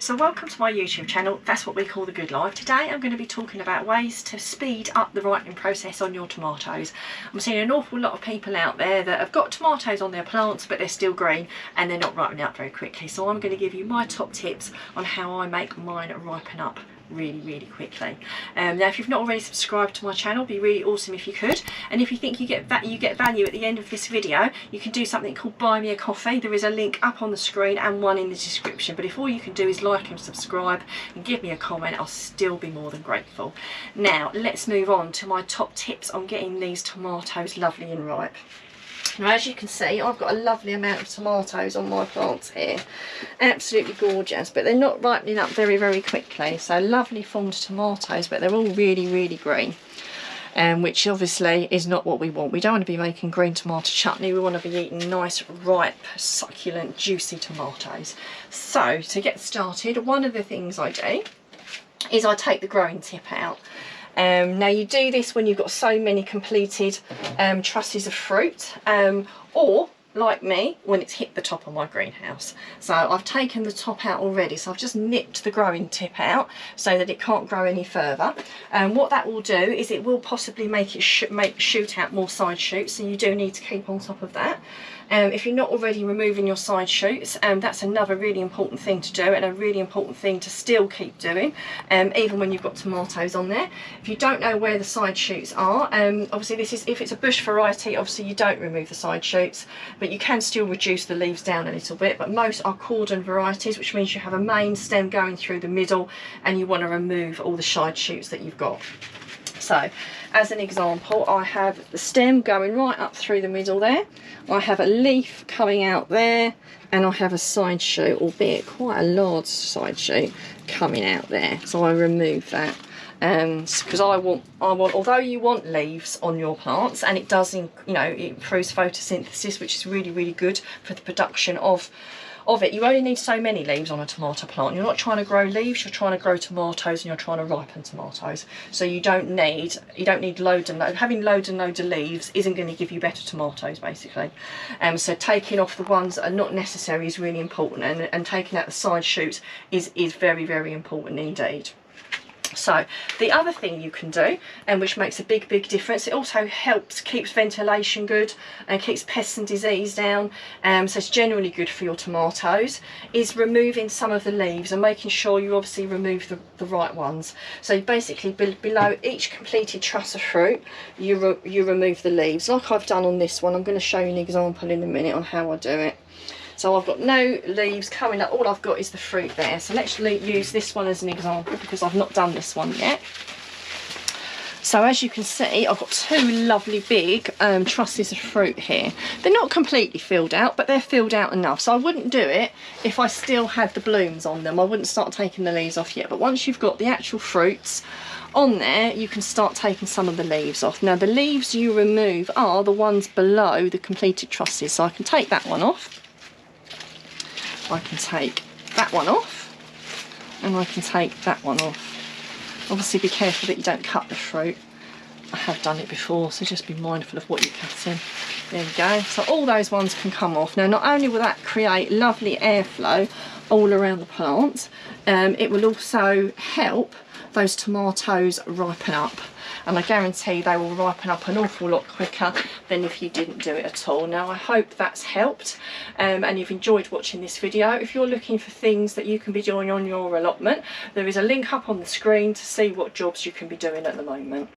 So welcome to my YouTube channel. That's what we call the good life. Today I'm going to be talking about ways to speed up the ripening process on your tomatoes. I'm seeing an awful lot of people out there that have got tomatoes on their plants but they're still green and they're not ripening up very quickly. So I'm going to give you my top tips on how I make mine ripen up really quickly. Now if you've not already subscribed to my channel, it'd be really awesome if you could, and if you think you get value at the end of this video, you can do something called buy me a coffee. There is a link up on the screen and one in the description, but if all you can do is like and subscribe and give me a comment, I'll still be more than grateful. Now let's move on to my top tips on getting these tomatoes lovely and ripe. Now as you can see, I've got a lovely amount of tomatoes on my plants here, absolutely gorgeous, but they're not ripening up very quickly. So lovely formed tomatoes, but they're all really green, which obviously is not what we want. We don't want to be making green tomato chutney, we want to be eating nice ripe succulent juicy tomatoes. So to get started, one of the things I do is I take the growing tip out. Now you do this when you've got so many completed trusses of fruit, or like me, when it's hit the top of my greenhouse. So I've taken the top out already, so I've just nipped the growing tip out so that it can't grow any further. And what that will do is it will possibly make it shoot out more side shoots, so you do need to keep on top of that. If you're not already removing your side shoots, that's another really important thing to do, and a really important thing to still keep doing, even when you've got tomatoes on there. If you don't know where the side shoots are, obviously this is, if it's a bush variety, obviously you don't remove the side shoots, but you can still reduce the leaves down a little bit. But most are cordon varieties, which means you have a main stem going through the middle and you want to remove all the side shoots that you've got. So as an example, I have the stem going right up through the middle there, I have a leaf coming out there, and I have a side shoot, albeit quite a large side shoot, coming out there. So I remove that because I want, although you want leaves on your plants, and it does, it improves photosynthesis, which is really good for the production of it. You only need so many leaves on a tomato plant. You're not trying to grow leaves, you're trying to grow tomatoes, and you're trying to ripen tomatoes. So you don't need loads and loads. Having loads and loads of leaves isn't going to give you better tomatoes, basically. So taking off the ones that are not necessary is really important, and taking out the side shoots is very important indeed. So the other thing you can do, and which makes a big difference, it also keeps ventilation good and keeps pests and disease down, so it's generally good for your tomatoes, is removing some of the leaves and making sure you obviously remove the right ones. So basically below each completed truss of fruit you remove the leaves, like I've done on this one. I'm going to show you an example in a minute on how I do it. So I've got no leaves coming up, all I've got is the fruit there. So let's use this one as an example because I've not done this one yet. So as you can see, I've got two lovely big trusses of fruit here. They're not completely filled out, but they're filled out enough. So I wouldn't do it if I still had the blooms on them. I wouldn't start taking the leaves off yet. But once you've got the actual fruits on there, you can start taking some of the leaves off. Now the leaves you remove are the ones below the completed trusses. So I can take that one off. I can take that one off, and I can take that one off. Obviously be careful that you don't cut the fruit. I have done it before, so just be mindful of what you're cutting. There we go. So all those ones can come off. Now not only will that create lovely airflow all around the plant, it will also help those tomatoes ripen up, and I guarantee they will ripen up an awful lot quicker than if you didn't do it at all. Now I hope that's helped, and you've enjoyed watching this video. If you're looking for things that you can be doing on your allotment, there is a link up on the screen to see what jobs you can be doing at the moment.